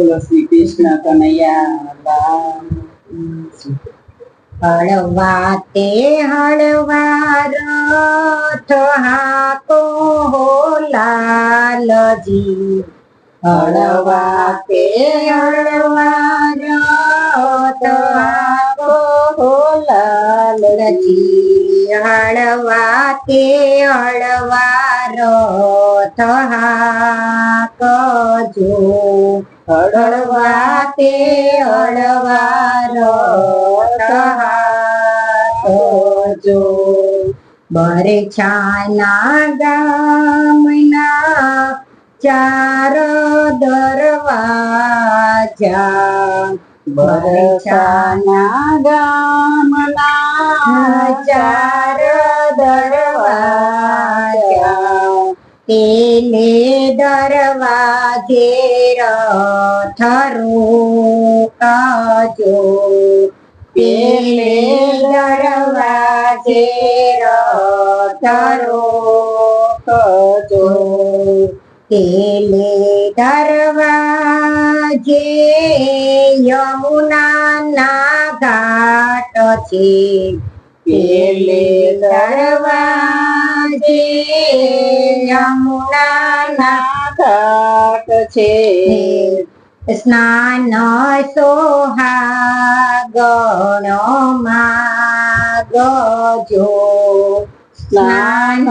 બોલો શ્રી કૃષ્ણ કનૈયા લાલ. હળવા તે હળવા રથ હાકો હો લાલજી, હળવા તે હળવા રથ હાકો હો લાલજી, હળવા તે હળવા રથ હાકજો, હળવા તે હળવા રથ હાકજો. બરછાના ગામના ચાર દરવાજા, બરછાના ગામના ચાર દરવાજા, પેલે દરવાજે રથ રોકજો, પેલે દરવાજે રથ રોકજો. પેલે દરવાજે યમુનાના ઘાટ છે, પેલે દરવાજે યમુનાના ઘાટ છે. સ્નાન સોહાગણ માગજો, સ્નાન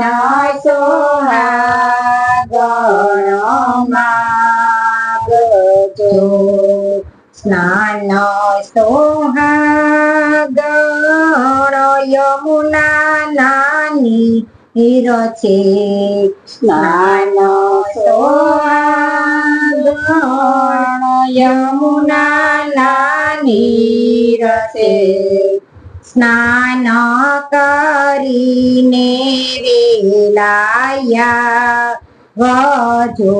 સોહાગણ માગજો, સ્નાન સોહાગણ યમુના નીર છે, સ્નાન સોહાગણ યમુના નીર છે. સ્નાન કરીને વેલાયા વજો,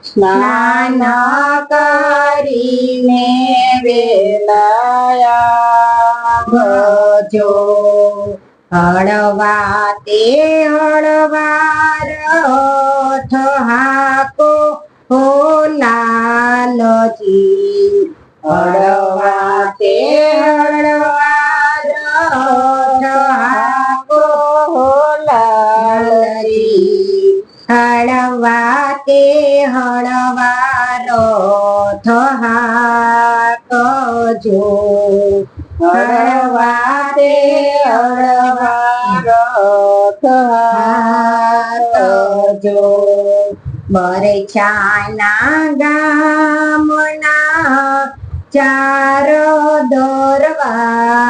સ્નાન કરીને વેલાયા વજો. હળવા તે હળવા રથ હાકો હો લાલજી, હળવા તે હળવા રથ હાકો હો લાલજી, હળવા તે હળવા રથ હાકજો, હળવા તે હળવા રથ હાકજો. બરછાના ગામના ચાર દરવાજા,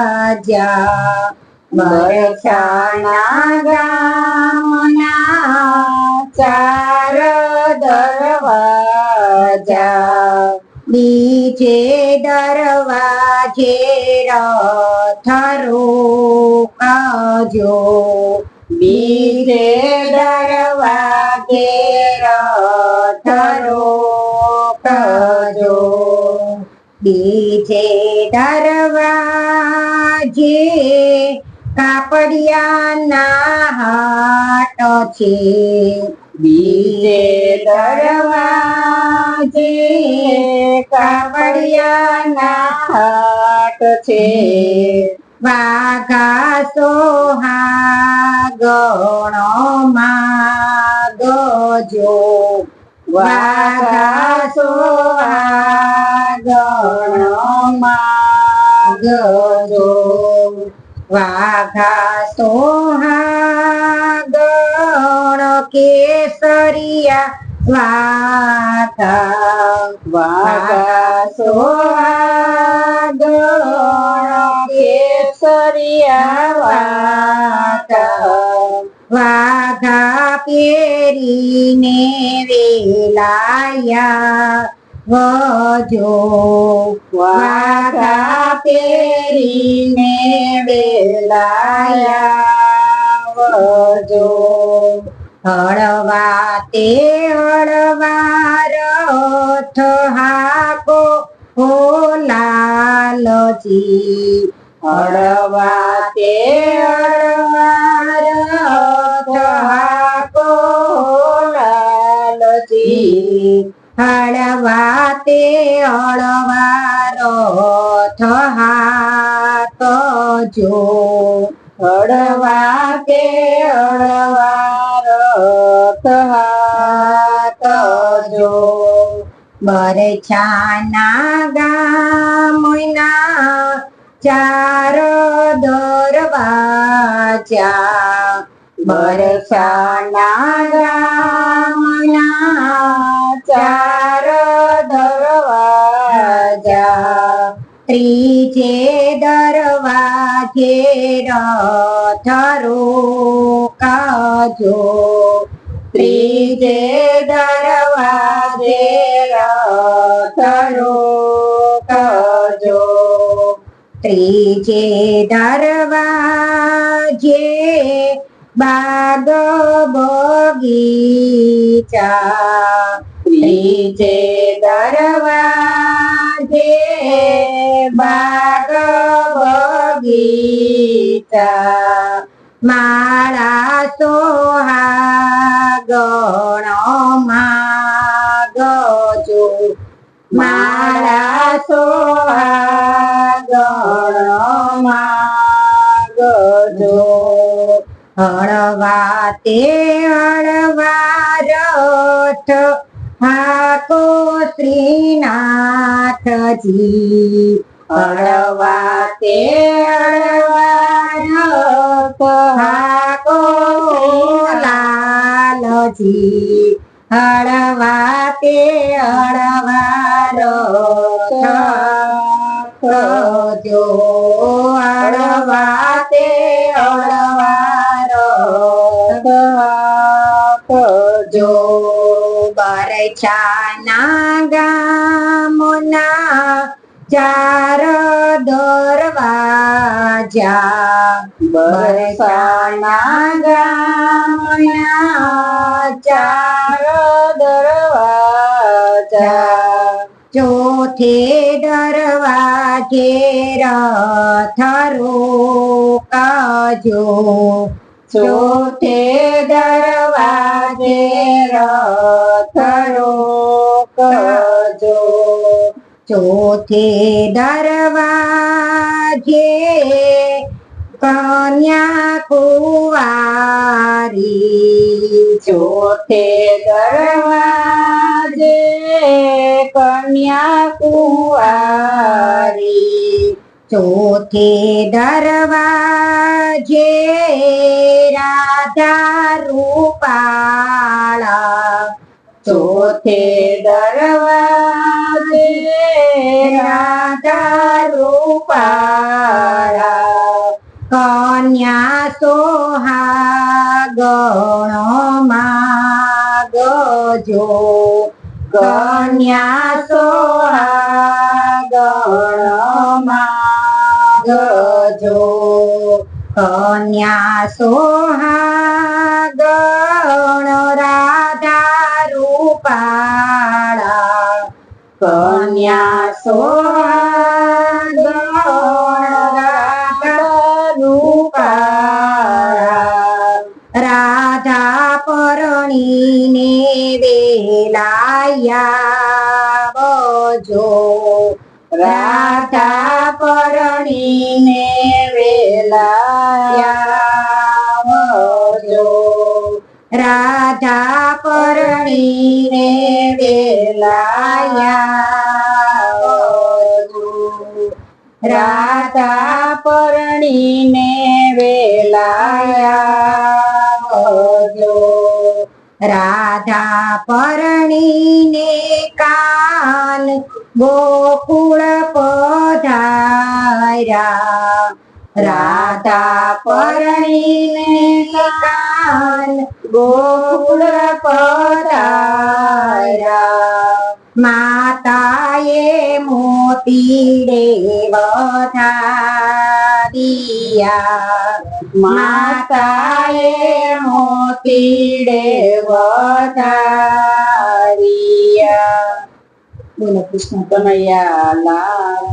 બરછાના ગામના ચાર દરવાજા, બીજે દરવાજે રથ રોકજો, બીજે દરવાજે રથ રોકજો, બીજે દરવાજે કાપડિયાના હાટ છે, બીજે દરવાજે કાપડિયાના હાટ છે. વાઘા સોહાગણ માગજો, વાઘા સોહાગણ માગજો, વાઘા સોહાગણ કેસરિયા વાઘા, વાઘા સોહાગણ કેસરિયા વાઘા, વાઘા પહેરીને વેલાયા વજો, વાઘા પહેરીને વેલાયા વજો. હળવા તે હળવા રથ હાકો હો લાલજી, હળવા તે હળવા રથ હાકો હો લાલજી, હળવા તે હળવારો થહાતો જો હળવા તે હળવા રથ હાથ જો બરછાના ગામના ચાર દરવાજા બરસાના ગામના ચાર દરવાજા ત્રીજે દરવાજે રથ રોકાજો ત્રીજે દરવાજે રથ રોકજો ત્રીજે દરવાજે બાગ બગીચા ત્રીજે દરવાજે બાગ બગીચા માળા સોહાગણો માગજો માળા સોહાગણો માગજો હળવા તે હળવા રથ હાકો શ્રીનાથજી હળવા તે હળવા રથ હાકો લાલજી હળવા તે હળવા રથ જો હળવા તે હળવા રથ જો બરછાના ગામના ચાર દરવાજા બરસાના ગામના ચાર દરવાજા ચોથે દરવાજે રથ રોકાજો ચોથે દરવાજે રથ રોકજો ચોથે દરવાજે કન્યા કુંવારી ચોથે દરવાજે કન્યા કુંવારી ચોથે દરવાજે રાધા રૂપાળા ચોથે દરવાજે રાધા રૂપાળા કન્યા સોહાગણો માગજો કન્યા સોહાગણો માગજો કન્યા સોહાગણ રાધા રૂપાળા કન્યા સોહાગણ રાધા રૂપાળા રાધા પરણીને વેલાયાવજો રાધા પરણીને વેલાયાવજો રાધા પરણીને વેલાયાવજો રાધા પરણીને વેલાયાવજો રાધા પરણીને કાન ગોકુળ પધાર્યા રાધા પરણીને કાન ગોકુળ પધાર્યા માતાએ મોતી વધારિયા માતાએ મોતીડે વધારિયા બોલો કૃષ્ણ કનૈયા લાલ